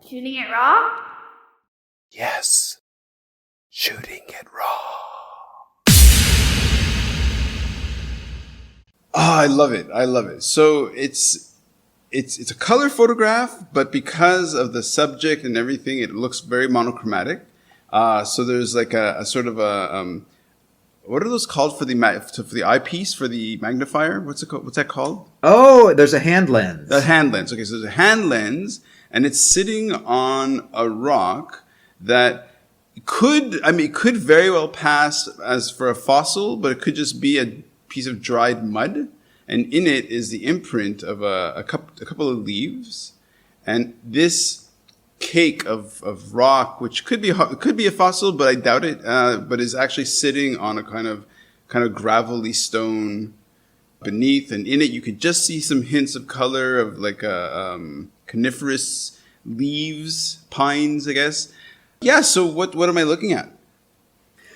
Shooting it raw? Yes. Shooting it raw. Oh, I love it. I love it. So it's a color photograph, but because of the subject and everything, it looks very monochromatic. So there's like a sort of a what are those called for the eyepiece for the magnifier? What's it called? What's that called? Oh, there's a hand lens. The hand lens. Okay, so there's a hand lens, and it's sitting on a rock that it could very well pass as for a fossil, but it could just be a piece of dried mud, and in it is the imprint of a couple of leaves, and this cake of rock, which could be a fossil, but I doubt it. But is actually sitting on a kind of gravelly stone beneath, and in it you could just see some hints of color of like coniferous leaves, pines, I guess. Yeah. So what am I looking at?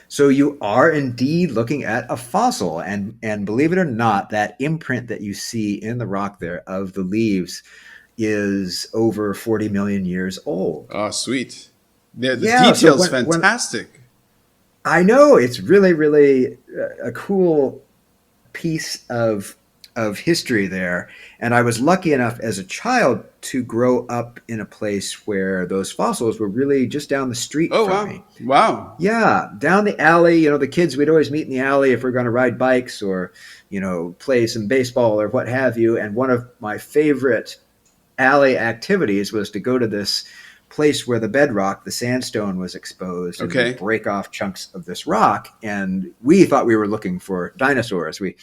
So you are indeed looking at a fossil, and believe it or not, that imprint that you see in the rock there of the leaves is over 40 million years old. Oh, sweet. The Yeah, so detail's fantastic. I know it's really, really a cool piece of history there. And I was lucky enough as a child to grow up in a place where those fossils were really just down the street Oh, from wow. me. Wow. Yeah, down the alley. The kids, we'd always meet in the alley if we're going to ride bikes or, play some baseball or what have you. And one of my favorite alley activities was to go to this place where the bedrock, the sandstone, was exposed, and Okay. break off chunks of this rock. And we thought we were looking for dinosaurs. We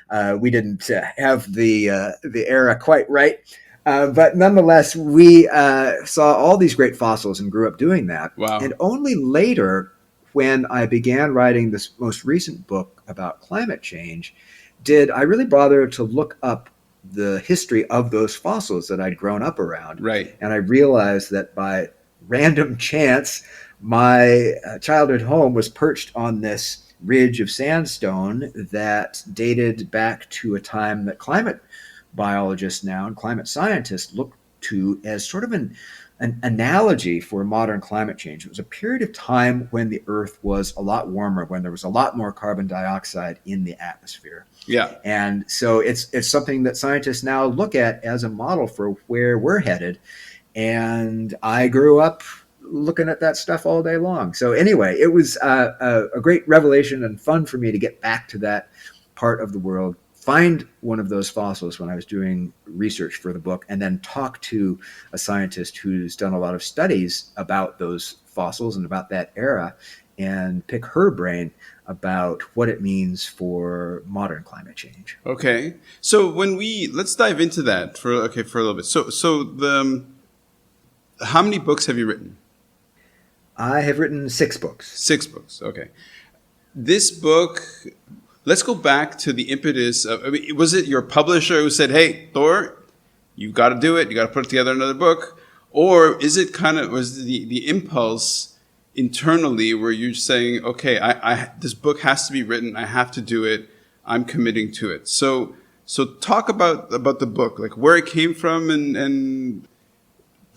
didn't have the era quite right, but nonetheless, we saw all these great fossils and grew up doing that. Wow. And only later, when I began writing this most recent book about climate change, did I really bother to look up the history of those fossils that I'd grown up around. Right. And I realized that by random chance, my childhood home was perched on this ridge of sandstone that dated back to a time that climate biologists now and climate scientists look to as sort of an analogy for modern climate change. It was a period of time when the Earth was a lot warmer, when there was a lot more carbon dioxide in the atmosphere. Yeah. And so it's something that scientists now look at as a model for where we're headed. And I grew up looking at that stuff all day long. So anyway, it was a great revelation and fun for me to get back to that part of the world, find one of those fossils when I was doing research for the book, and then talk to a scientist who's done a lot of studies about those fossils and about that era, and pick her brain about what it means for modern climate change. Okay. So let's dive into that for a little bit. So how many books have you written? I have written 6 books. 6 books. Okay. This book, let's go back to the impetus of, was it your publisher who said, "Hey, Thor, you got to do it. You got to put together another book"? Or is it was the impulse internally where you're saying, "Okay, I this book has to be written. I have to do it. I'm committing to it." So talk about the book, like where it came from, and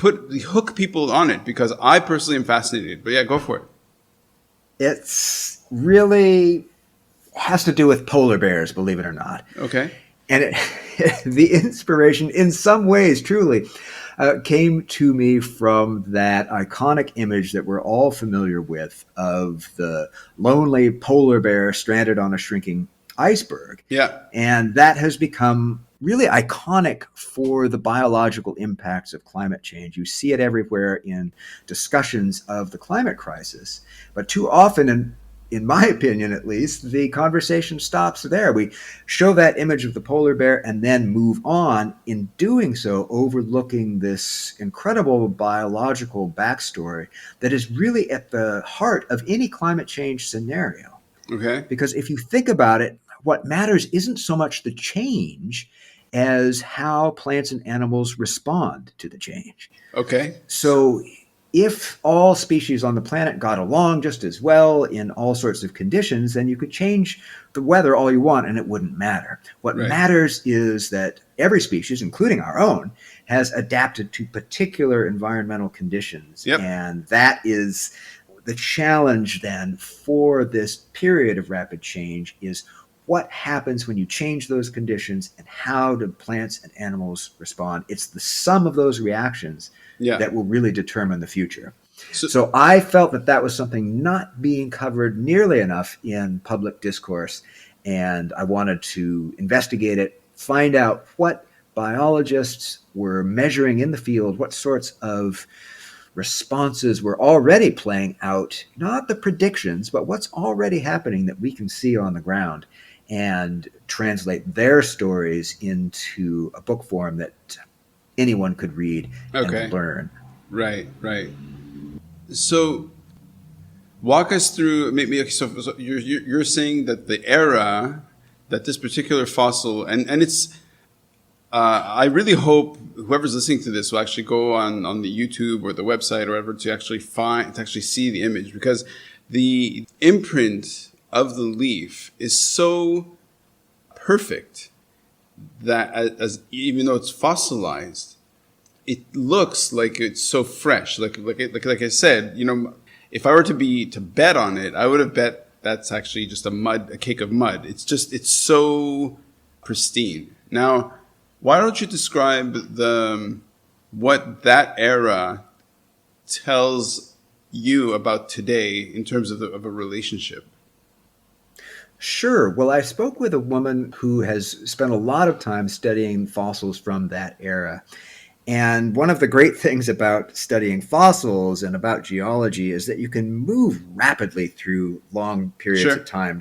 hook people on it, because I personally am fascinated. But yeah, go for it. It's really has to do with polar bears, believe it or not. Okay. And the inspiration, in some ways, truly, came to me from that iconic image that we're all familiar with of the lonely polar bear stranded on a shrinking iceberg. Yeah. And that has become really iconic for the biological impacts of climate change. You see it everywhere in discussions of the climate crisis. But too often, in my opinion at least, the conversation stops there. We show that image of the polar bear and then move on, in doing so overlooking this incredible biological backstory that is really at the heart of any climate change scenario. Okay. Because if you think about it, what matters isn't so much the change as how plants and animals respond to the change. Okay. So if all species on the planet got along just as well in all sorts of conditions, then you could change the weather all you want and it wouldn't matter. What Right. matters is that every species, including our own, has adapted to particular environmental conditions. Yep. And that is the challenge then for this period of rapid change, is what happens when you change those conditions and how do plants and animals respond. It's the sum of those reactions Yeah. that will really determine the future. So, So I felt that that was something not being covered nearly enough in public discourse, and I wanted to investigate it, find out what biologists were measuring in the field, what sorts of responses were already playing out, not the predictions, but what's already happening that we can see on the ground, and translate their stories into a book form that anyone could read okay. and learn. Right, right. So walk us through maybe. Okay, so you're saying that the era that this particular fossil, and it's I really hope whoever's listening to this will actually go on the YouTube or the website or whatever to actually see the image, because the imprint of the leaf is so perfect that as even though it's fossilized, it looks like it's so fresh. Like I said, if I were to bet on it, I would have bet that's actually just a cake of mud. It's so pristine. Now, why don't you describe what that era tells you about today in terms of a relationship? Sure. Well, I spoke with a woman who has spent a lot of time studying fossils from that era. And one of the great things about studying fossils and about geology is that you can move rapidly through long periods Sure. of time.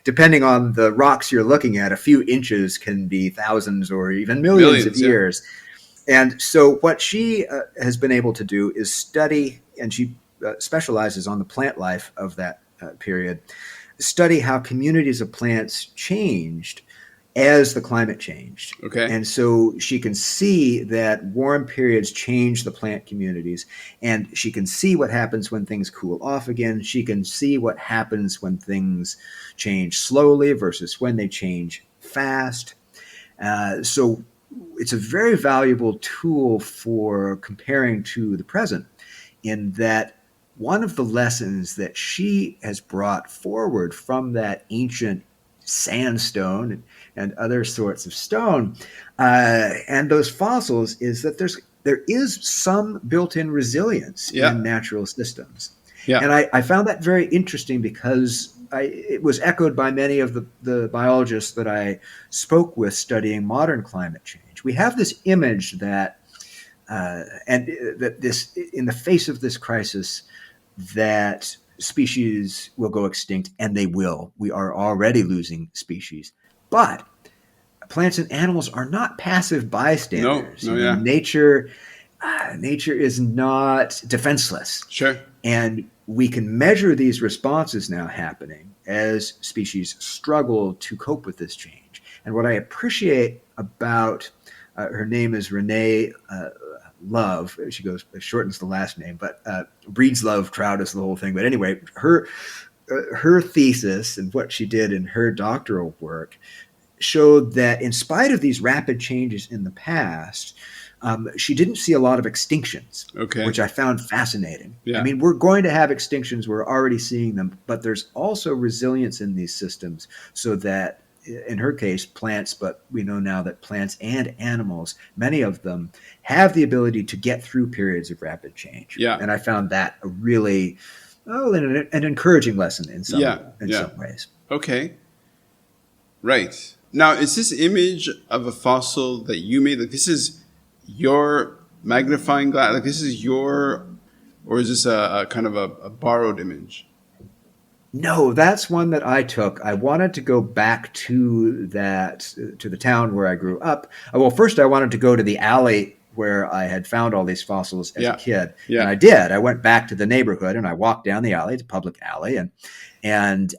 Depending on the rocks you're looking at, a few inches can be thousands or even millions of Yeah. years. And so what she has been able to do is study, and she specializes on the plant life of that period, study how communities of plants changed as the climate changed. Okay. And so she can see that warm periods change the plant communities, and she can see what happens when things cool off again. She can see what happens when things change slowly versus when they change fast. So it's a very valuable tool for comparing to the present, in that one of the lessons that she has brought forward from that ancient sandstone and other sorts of stone and those fossils is that there is some built-in resilience Yeah. in natural systems. Yeah. And I found that very interesting because it was echoed by many of the biologists that I spoke with studying modern climate change. We have this image that this, in the face of this crisis, that species will go extinct, and they will. We are already losing species. But plants and animals are not passive bystanders. No, yeah. Nature is not defenseless. Sure. And we can measure these responses now happening as species struggle to cope with this change. And what I appreciate about her name is Renee Love. She shortens the last name, but breeds love, Trout is the whole thing. But anyway, her thesis and what she did in her doctoral work showed that in spite of these rapid changes in the past, she didn't see a lot of extinctions, Okay. which I found fascinating. Yeah. I mean, we're going to have extinctions. We're already seeing them, but there's also resilience in these systems, so that in her case, plants, but we know now that plants and animals, many of them, have the ability to get through periods of rapid change. Yeah. And I found that a really an encouraging lesson in some ways. Okay. Right. Now, is this image of a fossil that you made, like this is your magnifying glass, like this is or is this a kind of a borrowed image? No, that's one that I took. I wanted to go back to the town where I grew up. Well, first I wanted to go to the alley where I had found all these fossils as a kid. Yeah. And I did. I went back to the neighborhood and I walked down the alley, the public alley, and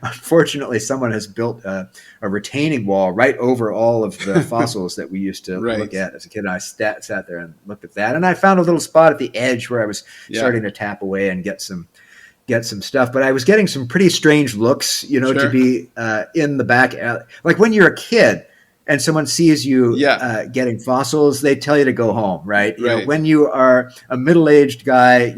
unfortunately, someone has built a retaining wall right over all of the fossils that we used to Right. look at as a kid. And I sat there and looked at that, and I found a little spot at the edge where I was starting to tap away and get some stuff. But I was getting some pretty strange looks, to be in the back alley. Like when you're a kid and someone sees you getting fossils, they tell you to go home, right? You know, when you are a middle-aged guy,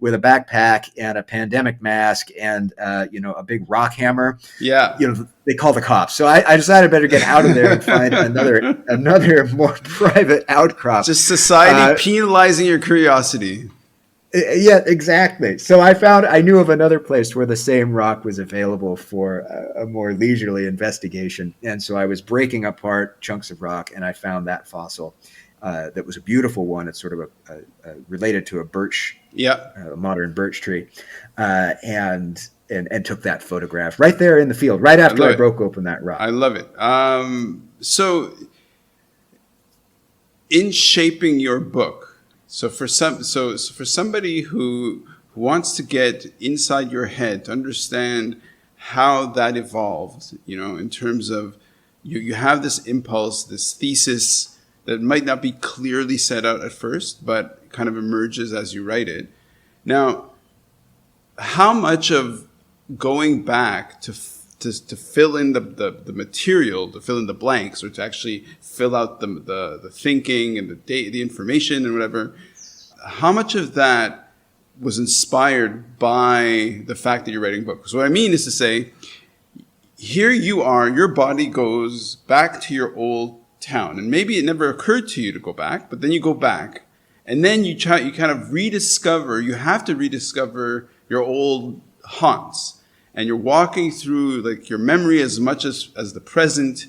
with a backpack and a pandemic mask and a big rock hammer, they call the cops. So I decided I better get out of there and find another more private outcrop. Just society penalizing your curiosity. Yeah, exactly. So I knew of another place where the same rock was available for a more leisurely investigation. And so I was breaking apart chunks of rock, and I found that fossil that was a beautiful one. It's sort of related to a birch, a modern birch tree, and took that photograph right there in the field, right after I broke open that rock. I love it. So in shaping your book, so for somebody who wants to get inside your head to understand how that evolved, in terms of you have this impulse, this thesis that might not be clearly set out at first, but kind of emerges as you write it. Now, how much of going back to fill in the material, to fill in the blanks, or to actually fill out the thinking and the information and whatever, how much of that was inspired by the fact that you're writing books? So what I mean is to say, here you are, your body goes back to your old town, and maybe it never occurred to you to go back, but then you go back, and then you kind of you have to rediscover your old haunts, and you're walking through like your memory as much as the present,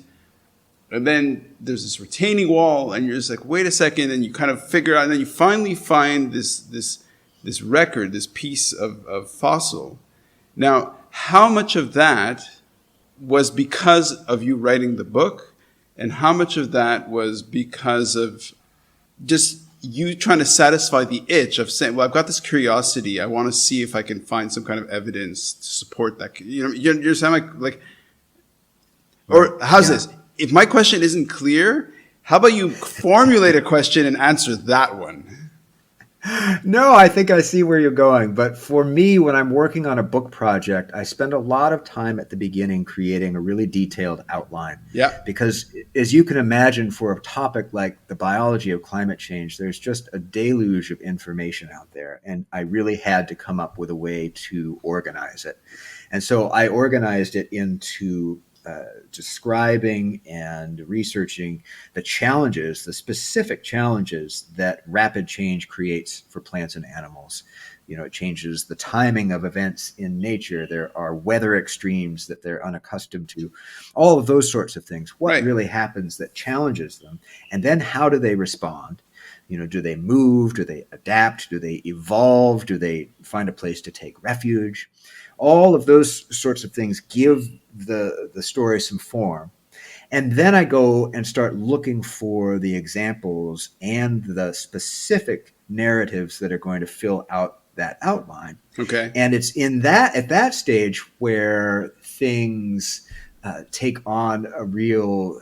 and then there's this retaining wall, and you're just like, wait a second, and you kind of figure out, and then you finally find this record, this piece of fossil. Now, how much of that was because of you writing the book? And how much of that was because of just you trying to satisfy the itch of saying, well, I've got this curiosity. I want to see if I can find some kind of evidence to support that. You understand, like, or how's this? If my question isn't clear, how about you formulate a question and answer that one? No, I think I see where you're going. But for me, when I'm working on a book project, I spend a lot of time at the beginning creating a really detailed outline. Yeah. Because as you can imagine, for a topic like the biology of climate change, there's just a deluge of information out there. And I really had to come up with a way to organize it. And so I organized it into describing and researching the specific challenges that rapid change creates for plants and animals. It changes the timing of events in nature. There are weather extremes that they're unaccustomed to, all of those sorts of things. What really happens that challenges them? And then how do they respond? Do they move? Do they adapt? Do they evolve? Do they find a place to take refuge? All of those sorts of things give the story some form. And then I go and start looking for the examples and the specific narratives that are going to fill out that outline. Okay. And it's at that stage where things take on a real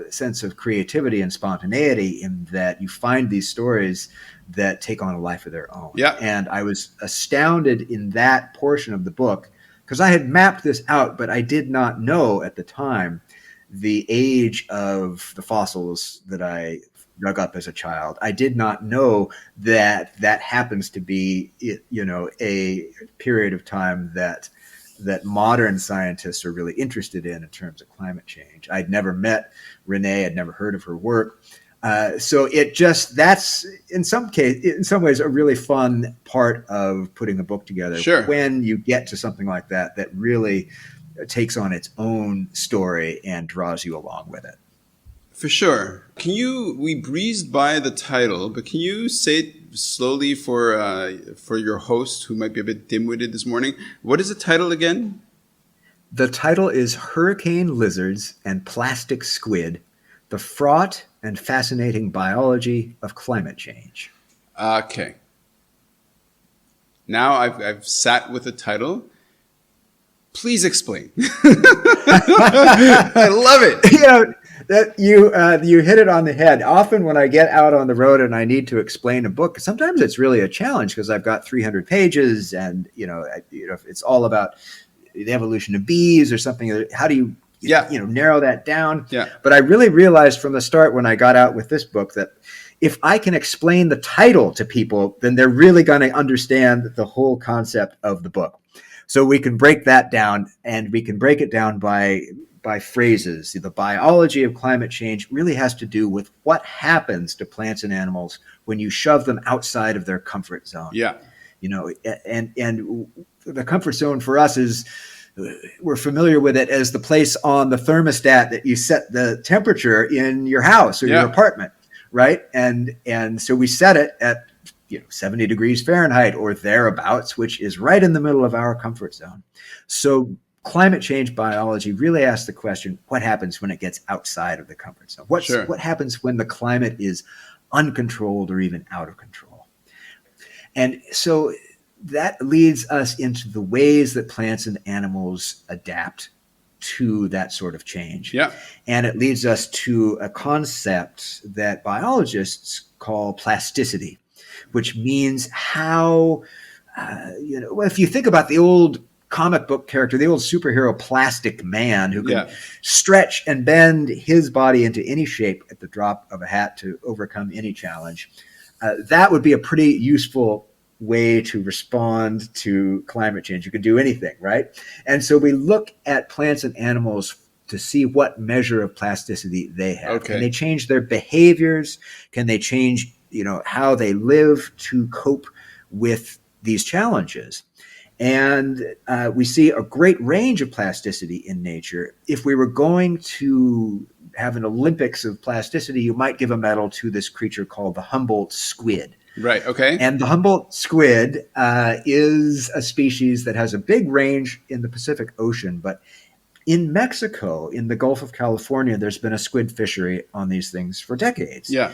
sense of creativity and spontaneity, in that you find these stories that take on a life of their own. Yeah. And I was astounded in that portion of the book, because I had mapped this out, but I did not know at the time the age of the fossils that I dug up as a child. I did not know that happens to be, a period of time that modern scientists are really interested in terms of climate change. I'd never met Renee. I'd never heard of her work. So that's in some ways a really fun part of putting a book together. Sure. When you get to something like that really takes on its own story and draws you along with it. For sure. We breezed by the title, but can you say it slowly for your host who might be a bit dim-witted this morning? What is the title again? The title is Hurricane Lizards and Plastic Squid, the Fraught and Fascinating Biology of Climate Change. Okay. Now I've sat with the title. Please explain. I love it. You hit it on the head. Often when I get out on the road and I need to explain a book, sometimes it's really a challenge because I've got 300 pages, and if it's all about the evolution of bees or something. How do you narrow that down? Yeah. But I really realized from the start when I got out with this book that if I can explain the title to people, then they're really going to understand the whole concept of the book. So we can break that down, and we can break it down by phrases. The biology of climate change really has to do with what happens to plants and animals when you shove them outside of their comfort zone. Yeah. And the comfort zone for us is, we're familiar with it as the place on the thermostat that you set the temperature in your house or your apartment, right? And so we set it at 70 degrees Fahrenheit or thereabouts, which is right in the middle of our comfort zone. So climate change biology really asks the question, what happens when it gets outside of the comfort zone? What happens when the climate is uncontrolled or even out of control? And so that leads us into the ways that plants and animals adapt to that sort of change. Yeah. And it leads us to a concept that biologists call plasticity, which means how, if you think about the old comic book character, the old superhero Plastic Man, who can stretch and bend his body into any shape at the drop of a hat to overcome any challenge, that would be a pretty useful way to respond to climate change. You can do anything, right? And so we look at plants and animals to see what measure of plasticity they have. Okay. Can they change their behaviors? Can they change how they live to cope with these challenges? And we see a great range of plasticity in nature. If we were going to have an Olympics of plasticity, you might give a medal to this creature called the Humboldt squid. Right. Okay. And the Humboldt squid is a species that has a big range in the Pacific Ocean, but in Mexico, in the Gulf of California, there's been a squid fishery on these things for decades. Yeah.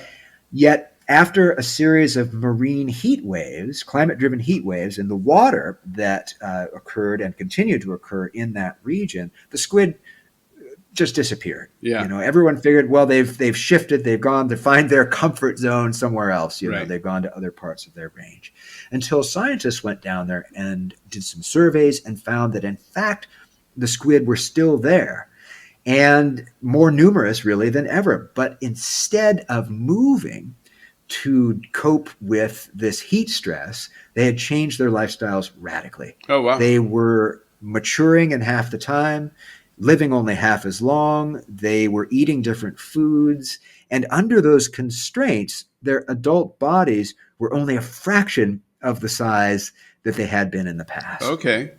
Yet, after a series of marine heat waves, climate-driven heat waves in the water that occurred and continue to occur in that region, the squid just disappeared. Yeah. Everyone figured, well, they've shifted, they've gone to find their comfort zone somewhere else. Right. They've gone to other parts of their range. Until scientists went down there and did some surveys and found that, in fact, the squid were still there and more numerous, really, than ever. But instead of moving to cope with this heat stress, they had changed their lifestyles radically. Oh, wow. They were maturing in half the time, living only half as long. They were eating different foods. And under those constraints, their adult bodies were only a fraction of the size that they had been in the past. Okay.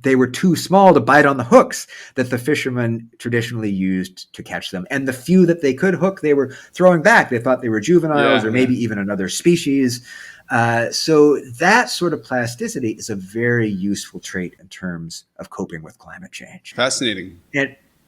They were too small to bite on the hooks that the fishermen traditionally used to catch them. And the few that they could hook, they were throwing back. They thought they were juveniles or maybe even another species. So that sort of plasticity is a very useful trait in terms of coping with climate change. Fascinating.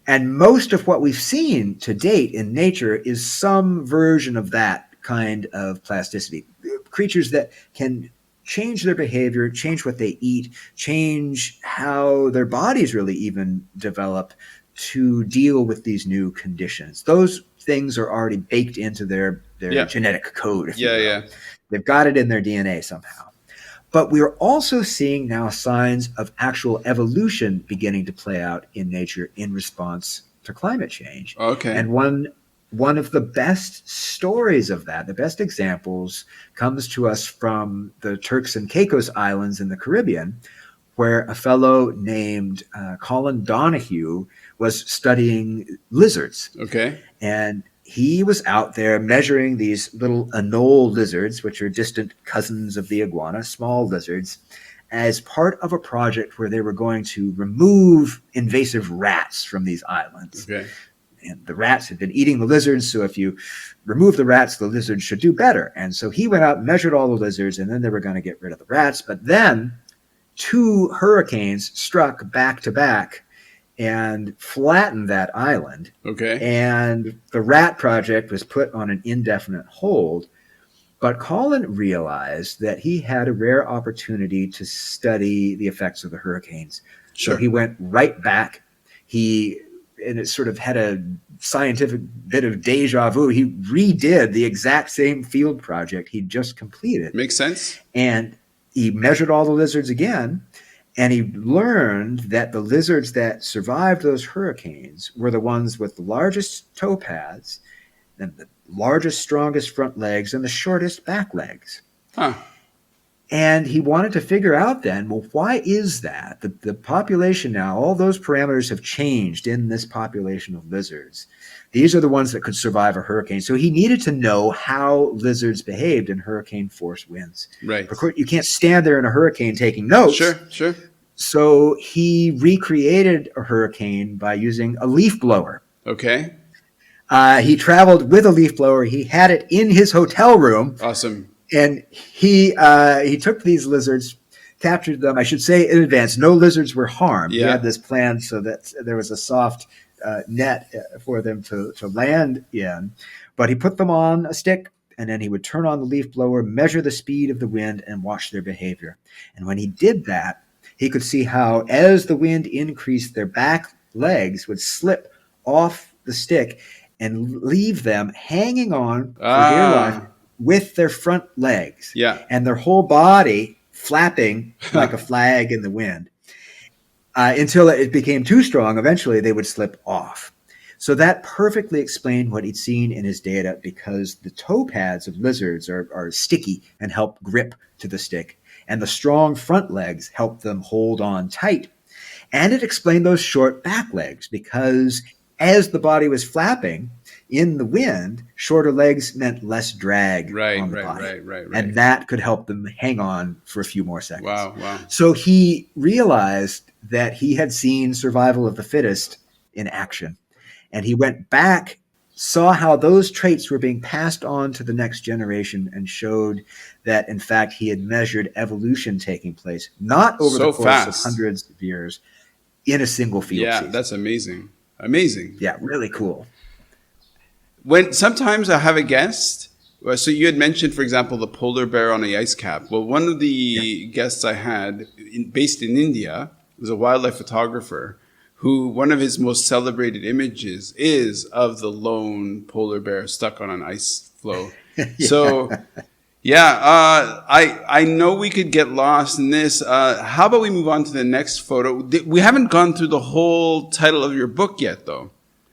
And most of what we've seen to date in nature is some version of that kind of plasticity. Creatures that can change their behavior, change what they eat, change how their bodies really even develop to deal with these new conditions. Those things are already baked into their genetic code, if you will. Yeah. They've got it in their DNA somehow. But we're also seeing now signs of actual evolution beginning to play out in nature in response to climate change. Okay. And one of the best stories of that, the best examples, comes to us from the Turks and Caicos Islands in the Caribbean, where a fellow named Colin Donahue was studying lizards. Okay. And he was out there measuring these little anole lizards, which are distant cousins of the iguana, small lizards, as part of a project where they were going to remove invasive rats from these islands. Okay. And the rats had been eating the lizards, so if you remove the rats, the lizards should do better. And so he went out, measured all the lizards, and then they were going to get rid of the rats. But then 2 hurricanes struck back to back and flattened that island. Okay. And the rat project was put on an indefinite hold. But Colin realized that he had a rare opportunity to study the effects of the hurricanes. So Sure. he went right back. And it sort of had a scientific bit of deja vu. He redid the exact same field project he'd just completed. Makes sense. And he measured all the lizards again. And he learned that the lizards that survived those hurricanes were the ones with the largest toe pads, and the largest, strongest front legs, and the shortest back legs. Huh. And he wanted to figure out then, well, why is that? The population now, all those parameters have changed in this population of lizards. These are the ones that could survive a hurricane. So he needed to know how lizards behaved in hurricane force winds. Right. Of course, you can't stand there in a hurricane taking notes. Sure. So he recreated a hurricane by using a leaf blower. Okay. He traveled with a leaf blower. He had it in his hotel room. Awesome. And he took these lizards, captured them. I should say in advance, no lizards were harmed. Yeah. He had this plan so that there was a soft net for them to land in. But he put them on a stick, and then he would turn on the leaf blower, measure the speed of the wind, and watch their behavior. And when he did that, he could see how, as the wind increased, their back legs would slip off the stick and leave them hanging on for dear life with their front legs. Yeah. And their whole body flapping like a flag in the wind. Until it became too strong, eventually they would slip off. So that perfectly explained what he'd seen in his data, because the toe pads of lizards are sticky and help grip to the stick, and the strong front legs help them hold on tight. And it explained those short back legs, because as the body was flapping in the wind, shorter legs meant less drag on the body. Right. And that could help them hang on for a few more seconds. Wow. So he realized that he had seen survival of the fittest in action. And he went back, saw how those traits were being passed on to the next generation, and showed that, in fact, he had measured evolution taking place, not over the course of hundreds of years, in a single field season. That's amazing. Amazing. Yeah, really cool. When sometimes I have a guest, so you had mentioned, for example, the polar bear on a ice cap. Well, one of the guests I had, based in India, was a wildlife photographer who one of his most celebrated images is of the lone polar bear stuck on an ice floe. So, I know we could get lost in this. How about we move on to the next photo? We haven't gone through the whole title of your book yet, though.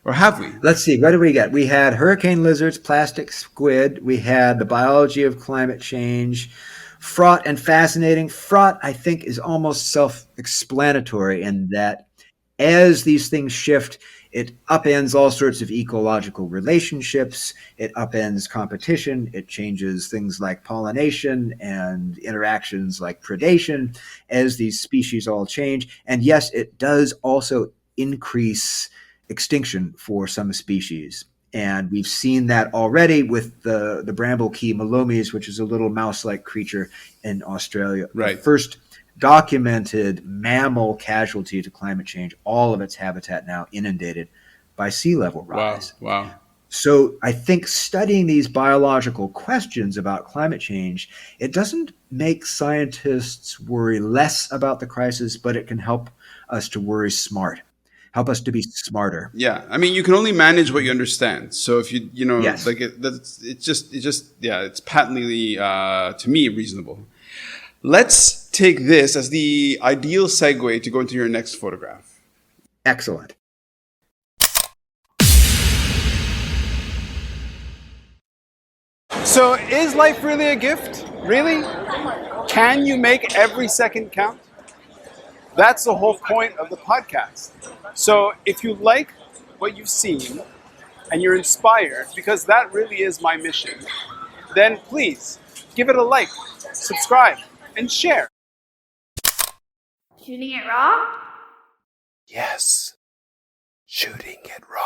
Or have we? Let's see. What do we got? We had hurricane lizards, plastic squid. We had the biology of climate change. Fraught and fascinating. Fraught, I think, is almost self-explanatory in that as these things shift, it upends all sorts of ecological relationships. It upends competition. It changes things like pollination and interactions like predation as these species all change. And yes, it does also increase extinction for some species. And we've seen that already with the bramble-key malomies, which is a little mouse-like creature in Australia. Right. The first documented mammal casualty to climate change, all of its habitat now inundated by sea level rise. Wow. So I think studying these biological questions about climate change, it doesn't make scientists worry less about the crisis, but it can help us to worry smart. Help us to be smarter. Yeah, I mean, you can only manage what you understand. So if Yes. like it's patently to me reasonable. Let's take this as the ideal segue to go into your next photograph. Excellent. So is life really a gift? Really? Can you make every second count? That's the whole point of the podcast. So if you like what you've seen and you're inspired, because that really is my mission, then please give it a like, subscribe, and share. Shooting it raw? Yes, shooting it raw.